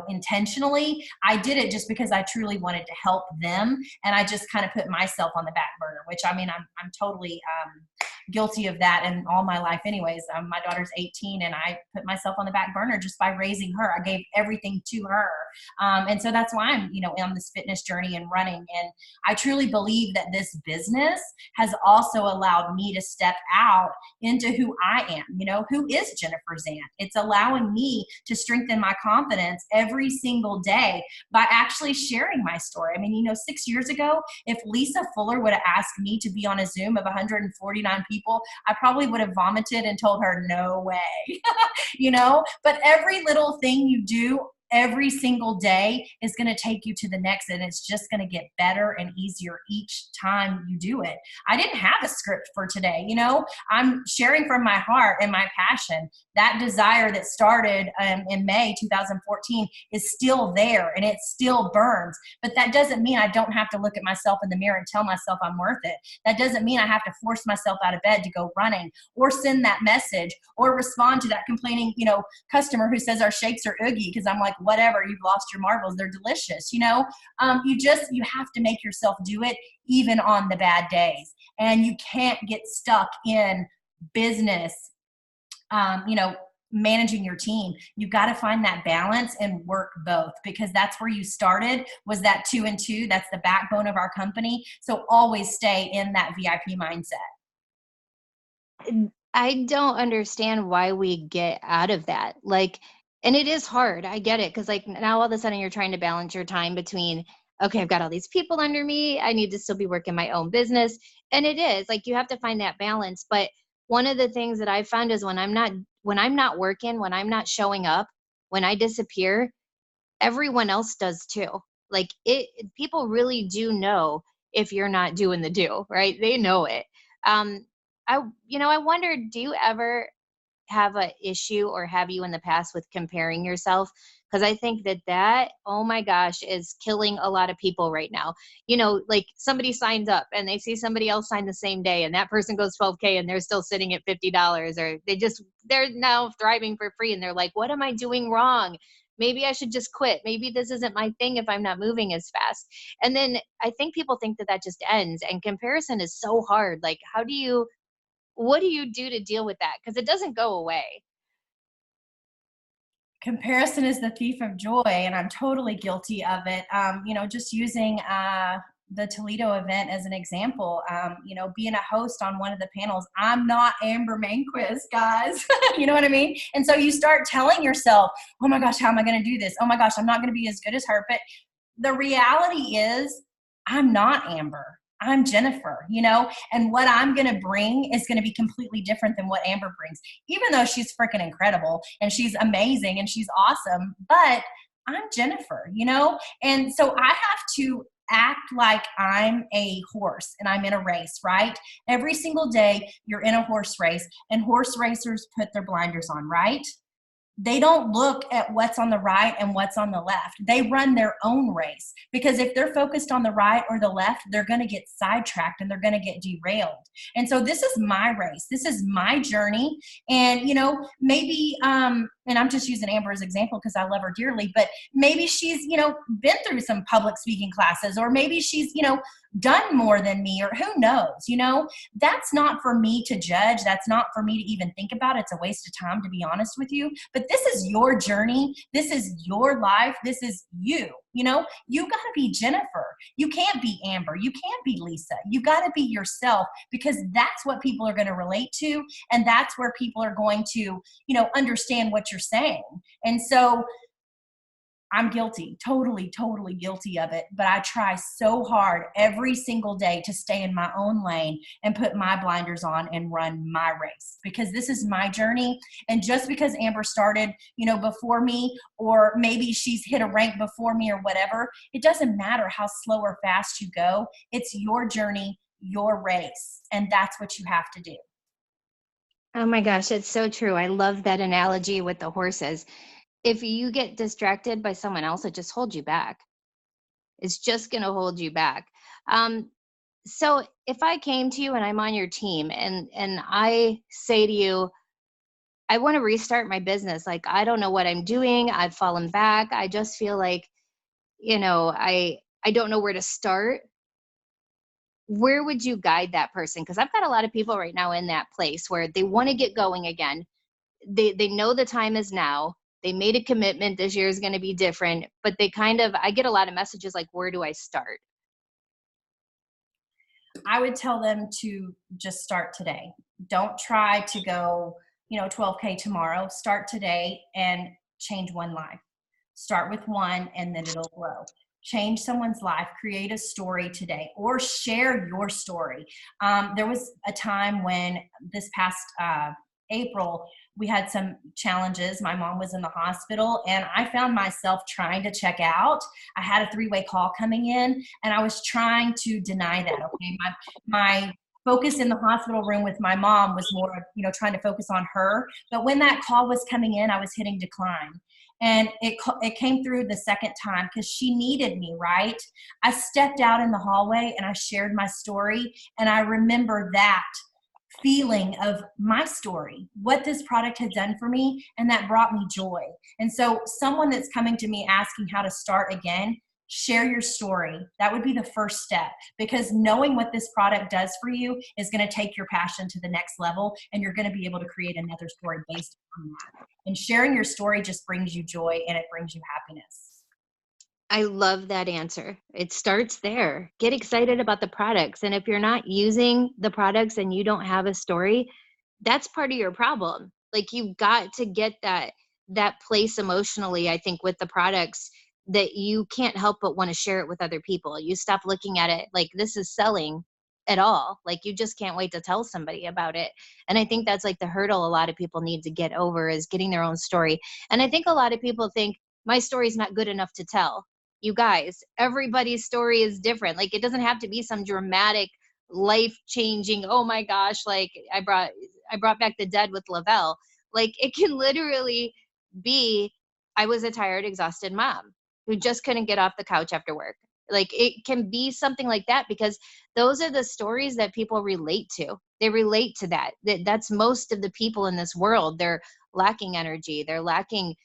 S2: intentionally. I did it just because I truly wanted to help them. And I just kind of put myself on the back burner, which I mean, I'm totally guilty of that in all my life anyways. My daughter's 18 and I put myself on the back burner just by raising her. I gave everything to her. And so that's why I'm, on this fitness journey and running. And I truly believe that this business has also allowed me to step out into who I am. Who is Jennifer Zandt? It's allowing me to strengthen my confidence every single day by actually sharing my story. I mean, 6 years ago, if Lisa Fuller would have asked me to be on a Zoom of 149 people, I probably would have vomited and told her, no way, but every little thing you do every single day is going to take you to the next, and it's just going to get better and easier each time you do it. I didn't have a script for today. I'm sharing from my heart and my passion. That desire that started in May 2014 is still there, and it still burns. But that doesn't mean I don't have to look at myself in the mirror and tell myself I'm worth it. That doesn't mean I have to force myself out of bed to go running or send that message or respond to that complaining, customer who says our shakes are oogie, because I'm like, whatever, you've lost your marbles, they're delicious. You have to make yourself do it even on the bad days. And you can't get stuck in business, managing your team. You've got to find that balance and work both, because that's where you started, was that 2 and 2. That's the backbone of our company. So always stay in that VIP mindset.
S1: I don't understand why we get out of that. Like, and it is hard. I get it. Cause like now all of a sudden you're trying to balance your time between, okay, I've got all these people under me. I need to still be working my own business. And it is like, you have to find that balance. But one of the things that I found is when I'm not working, when I'm not showing up, when I disappear, everyone else does too. Like people really do know if you're not doing the do, right? They know it. Um, I wonder, do you ever have a issue, or have you in the past, with comparing yourself? Because I think that, oh my gosh, is killing a lot of people right now. Like somebody signs up and they see somebody else sign the same day, and that person goes 12K and they're still sitting at $50, or they're now thriving for free, and they're like, what am I doing wrong? Maybe I should just quit. Maybe this isn't my thing if I'm not moving as fast. And then I think people think that just ends, and comparison is so hard. Like, what do you do to deal with that? Because it doesn't go away.
S2: Comparison is the thief of joy, and I'm totally guilty of it. Just using the Toledo event as an example, being a host on one of the panels, I'm not Amber Manquist, guys. You know what I mean? And so you start telling yourself, oh my gosh, how am I going to do this? Oh my gosh, I'm not going to be as good as her. But the reality is, I'm not Amber. I'm Jennifer, and what I'm going to bring is going to be completely different than what Amber brings, even though she's freaking incredible and she's amazing and she's awesome. But I'm Jennifer, and so I have to act like I'm a horse and I'm in a race, right? Every single day you're in a horse race, and horse racers put their blinders on, right? They don't look at what's on the right and what's on the left. They run their own race, because if they're focused on the right or the left, they're going to get sidetracked and they're going to get derailed. And so this is my race. This is my journey. And, maybe, and I'm just using Amber as an example because I love her dearly, but maybe she's, been through some public speaking classes, or maybe she's, done more than me, or who knows, that's not for me to judge. That's not for me to even think about. It's a waste of time, to be honest with you. But this is your journey. This is your life. This is you. You got to be Jennifer. You can't be Amber. You can't be Lisa. You got to be yourself, because that's what people are going to relate to. And that's where people are going to, understand what you're saying. And so I'm guilty, totally, totally guilty of it. But I try so hard every single day to stay in my own lane and put my blinders on and run my race, because this is my journey. And just because Amber started, before me, or maybe she's hit a rank before me or whatever, it doesn't matter how slow or fast you go. It's your journey, your race. And that's what you have to do.
S1: Oh my gosh, it's so true. I love that analogy with the horses. If you get distracted by someone else, it just holds you back. It's just going to hold you back. So if I came to you and I'm on your team, and I say to you, I want to restart my business. Like, I don't know what I'm doing. I've fallen back. I just feel like, I don't know where to start. Where would you guide that person? Because I've got a lot of people right now in that place where they want to get going again. They know the time is now. They made a commitment, this year is going to be different, but I get a lot of messages like, where do I start?
S2: I would tell them to just start today. Don't try to go, 12K tomorrow. Start today and change one life. Start with one, and then it'll grow. Change someone's life, create a story today, or share your story. There was a time when this past April, we had some challenges. My mom was in the hospital, and I found myself trying to check out. I had a 3-way call coming in, and I was trying to deny that. Okay, my focus in the hospital room with my mom was more, trying to focus on her. But when that call was coming in, I was hitting decline. And it came through the second time because she needed me, right? I stepped out in the hallway and I shared my story, and I remember that feeling of my story, what this product had done for me, and that brought me joy. And so someone that's coming to me asking how to start again, share your story. That would be the first step, because knowing what this product does for you is going to take your passion to the next level, and you're going to be able to create another story based on that. And sharing your story just brings you joy, and it brings you happiness.
S1: I love that answer. It starts there. Get excited about the products. And if you're not using the products and you don't have a story, that's part of your problem. Like, you've got to get that place emotionally, I think, with the products, that you can't help but want to share it with other people. You stop looking at it like this is selling at all. Like, you just can't wait to tell somebody about it. And I think that's like the hurdle a lot of people need to get over, is getting their own story. And I think a lot of people think my story's not good enough to tell. You guys, everybody's story is different. Like, it doesn't have to be some dramatic life changing, oh my gosh, like I brought back the dead with Lavelle. Like it can literally be, I was a tired, exhausted mom who just couldn't get off the couch after work. Like it can be something like that, because those are the stories that people relate to. They relate to that. That's most of the people in this world. They're lacking energy. They're lacking,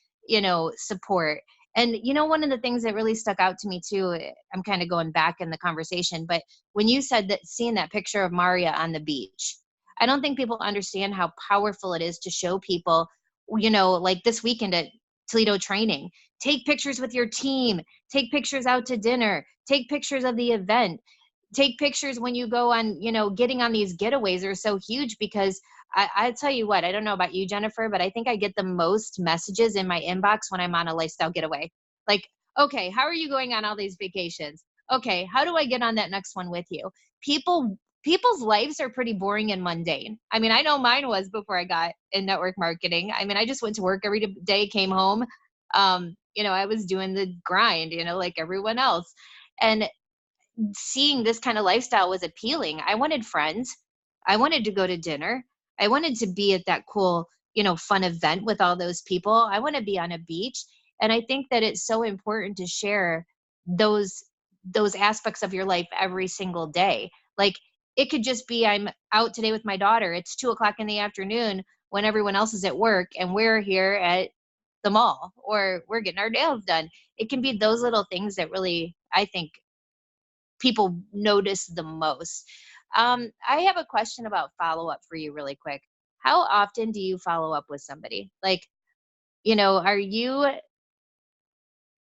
S1: support. And one of the things that really stuck out to me too, I'm kind of going back in the conversation, but when you said that, seeing that picture of Maria on the beach, I don't think people understand how powerful it is to show people, like this weekend at Toledo training, take pictures with your team, take pictures out to dinner, take pictures of the event, take pictures when you go on, getting on these getaways are so huge, because I tell you what, I don't know about you, Jennifer, but I think I get the most messages in my inbox when I'm on a lifestyle getaway. Like, okay, how are you going on all these vacations? Okay, how do I get on that next one with you? People's lives are pretty boring and mundane. I mean, I know mine was before I got in network marketing. I mean, I just went to work every day, came home. I was doing the grind, like everyone else. And seeing this kind of lifestyle was appealing. I wanted friends. I wanted to go to dinner. I wanted to be at that cool, fun event with all those people. I want to be on a beach. And I think that it's so important to share those those aspects of your life every single day. Like it could just be, I'm out today with my daughter. It's 2 o'clock in the afternoon when everyone else is at work and we're here at the mall, or we're getting our nails done. It can be those little things that really, I think, people notice the most. I have a question about follow up for you, really quick. How often do you follow up with somebody? Like, are you,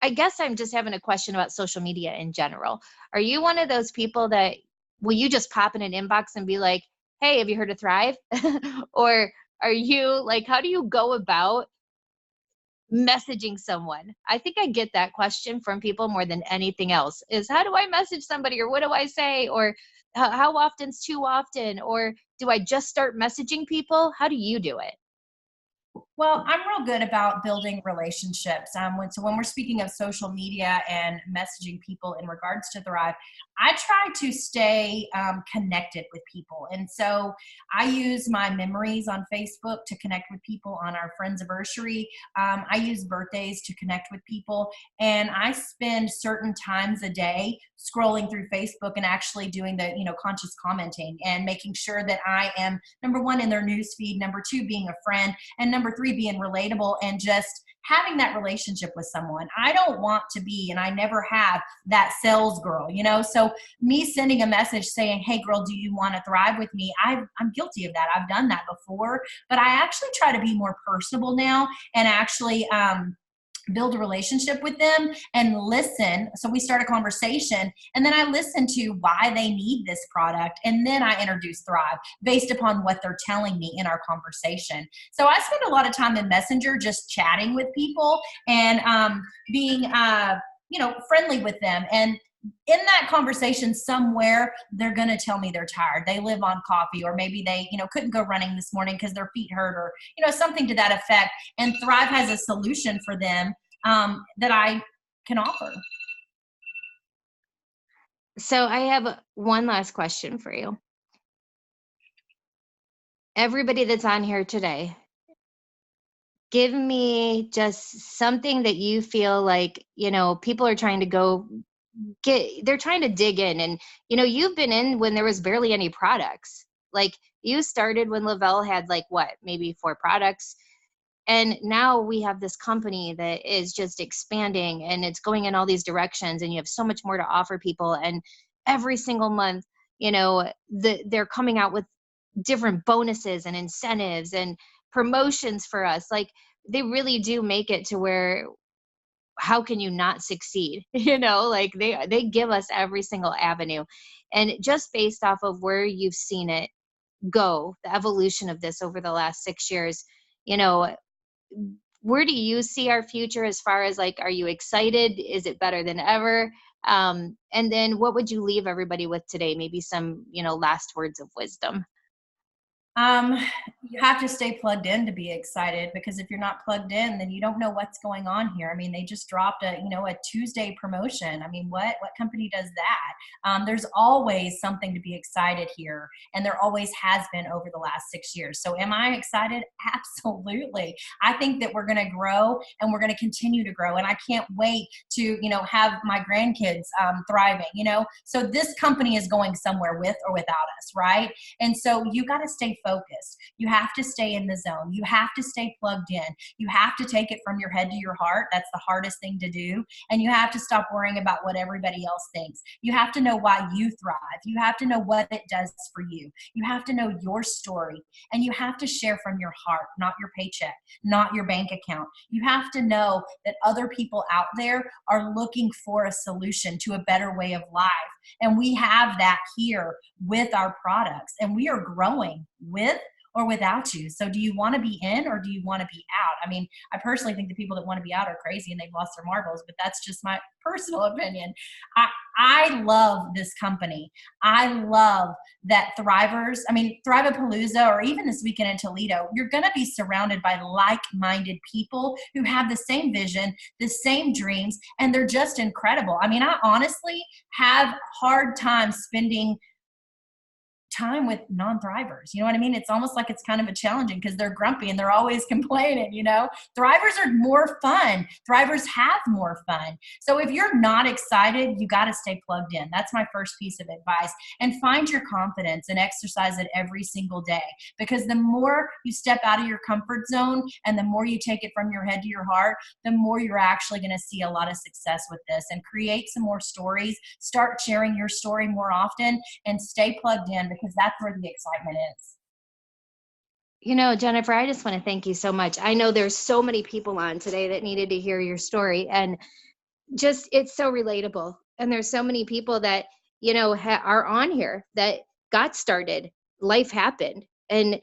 S1: I guess I'm just having a question about social media in general. Are you one of those people that, will you just pop in an inbox and be like, hey, have you heard of Thrive? Or are you like, how do you go about messaging someone? I think I get that question from people more than anything else, is how do I message somebody, or what do I say, or how often's too often, or do I just start messaging people? How do you do it?
S2: Well, I'm real good about building relationships. So when we're speaking of social media and messaging people in regards to Thrive, I try to stay connected with people. And so I use my memories on Facebook to connect with people on our friends anniversary. I use birthdays to connect with people. And I spend certain times a day scrolling through Facebook and actually doing the, conscious commenting and making sure that I am, number one, in their news feed, number two, being a friend, and number three, being relatable and just having that relationship with someone. I don't want to be, and I never have, that sales girl, So me sending a message saying, hey girl, do you want to thrive with me? I'm guilty of that. I've done that before, but I actually try to be more personable now and actually, build a relationship with them and listen. So we start a conversation and then I listen to why they need this product. And then I introduce Thrive based upon what they're telling me in our conversation. So I spend a lot of time in Messenger just chatting with people and being, friendly with them. And in that conversation somewhere, they're going to tell me they're tired. They live on coffee, or maybe they, couldn't go running this morning because their feet hurt, or, something to that effect. And Thrive has a solution for them that I can offer.
S1: So I have one last question for you. Everybody that's on here today, give me just something that you feel like, people are trying to they're trying to dig in. And, you've been in when there was barely any products. Like you started when Lavelle had like what, maybe 4 products. And now we have this company that is just expanding and it's going in all these directions, and you have so much more to offer people. And every single month, they're coming out with different bonuses and incentives and promotions for us. Like they really do make it to where, how can you not succeed? Like they give us every single avenue. And just based off of where you've seen it go, the evolution of this over the last 6 years, you know, where do you see our future, as far as like, are you excited? Is it better than ever? And then what would you leave everybody with today? Maybe some, last words of wisdom.
S2: Um, you have to stay plugged in to be excited, because if you're not plugged in, then you don't know what's going on here. I mean, they just dropped a Tuesday promotion. I mean, what company does that? There's always something to be excited here, and there always has been over the last 6 years. So am I excited? Absolutely. I think that we're going to grow, and we're going to continue to grow, and I can't wait to have my grandkids thriving. So this company is going somewhere with or without us, right? And so you got to stay focused. You have to stay in the zone. You have to stay plugged in. You have to take it from your head to your heart. That's the hardest thing to do. And you have to stop worrying about what everybody else thinks. You have to know why you thrive. You have to know what it does for you. You have to know your story, and you have to share from your heart, not your paycheck, not your bank account. You have to know that other people out there are looking for a solution to a better way of life. And we have that here with our products, and we are growing with or without you. So do you want to be in, or do you want to be out? I mean, I personally think the people that want to be out are crazy and they've lost their marbles, but that's just my personal opinion. I love this company. I love that Thrivapalooza, or even this weekend in Toledo, you're going to be surrounded by like-minded people who have the same vision, the same dreams, and they're just incredible. I mean, I honestly have hard time spending time with non-thrivers. You know what I mean? It's almost like it's kind of a challenging, because they're grumpy and they're always complaining. Thrivers are more fun. Thrivers have more fun. So if you're not excited, you got to stay plugged in. That's my first piece of advice. And find your confidence and exercise it every single day, because the more you step out of your comfort zone and the more you take it from your head to your heart, the more you're actually going to see a lot of success with this. And create some more stories. Start sharing your story more often, and stay plugged in, because that's where the excitement is.
S1: Jennifer, I just want to thank you so much. I know there's so many people on today that needed to hear your story, and just it's so relatable. And there's so many people that are on here that got started, life happened, and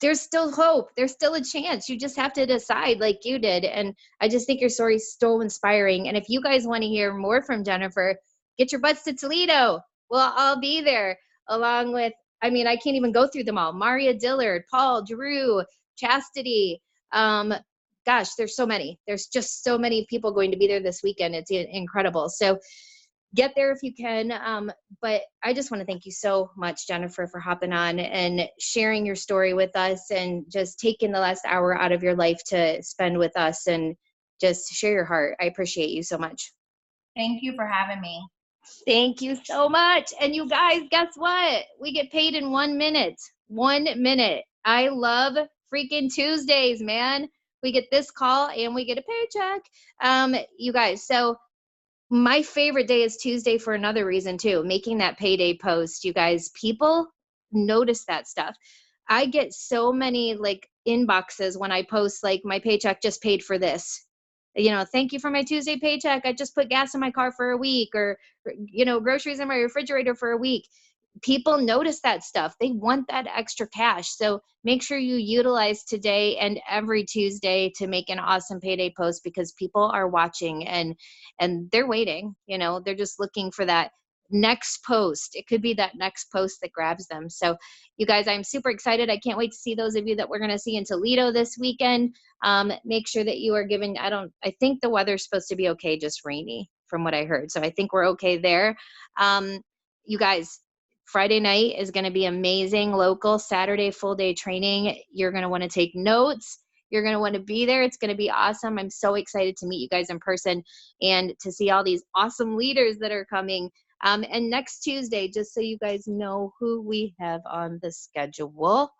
S1: there's still hope, there's still a chance. You just have to decide, like you did. And I just think your story is so inspiring. And if you guys want to hear more from Jennifer, get your butts to Toledo. Well, I'll be there, along with, I can't even go through them all. Maria Dillard, Paul, Drew, Chastity. Gosh, there's so many. There's just so many people going to be there this weekend. It's incredible. So get there if you can. But I just want to thank you so much, Jennifer, for hopping on and sharing your story with us, and just taking the last hour out of your life to spend with us and just share your heart. I appreciate you so much.
S2: Thank you for having me.
S1: Thank you so much. And you guys, guess what? We get paid in 1 minute. 1 minute. I love freaking Tuesdays, man. We get this call and we get a paycheck. You guys, so my favorite day is Tuesday for another reason too. Making that payday post, you guys, people notice that stuff. I get so many inboxes when I post my paycheck just paid for this. Thank you for my Tuesday paycheck. I just put gas in my car for a week, or groceries in my refrigerator for a week. People notice that stuff. They want that extra cash. So make sure you utilize today and every Tuesday to make an awesome payday post, because people are watching and they're waiting. They're just looking for that next post. It could be that next post that grabs them. So you guys, I'm super excited. I can't wait to see those of you that we're going to see in Toledo this weekend. Make sure that you are giving, I think the weather's supposed to be okay, just rainy from what I heard. So I think we're okay there. You guys, Friday night is going to be amazing. Local Saturday full day training. You're going to want to take notes. You're going to want to be there. It's going to be awesome. I'm so excited to meet you guys in person and to see all these awesome leaders that are coming. And next Tuesday, just so you guys know who we have on the schedule.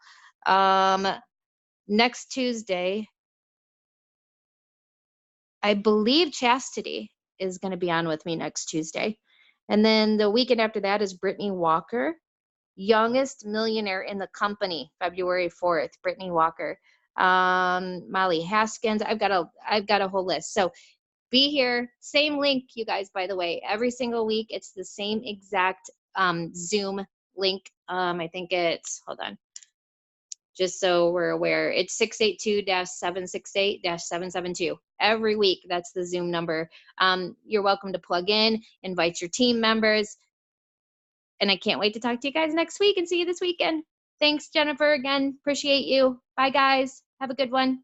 S1: Next Tuesday, I believe Chastity is going to be on with me next Tuesday. And then the weekend after that is Brittany Walker, youngest millionaire in the company, February 4th, Brittany Walker. Molly Haskins. I've got a whole list. So be here. Same link, you guys, by the way, every single week. It's the same exact Zoom link. I think it's, hold on, just so we're aware, it's 682-768-772. Every week, that's the Zoom number. You're welcome to plug in, invite your team members. And I can't wait to talk to you guys next week and see you this weekend. Thanks, Jennifer. Again, appreciate you. Bye, guys. Have a good one.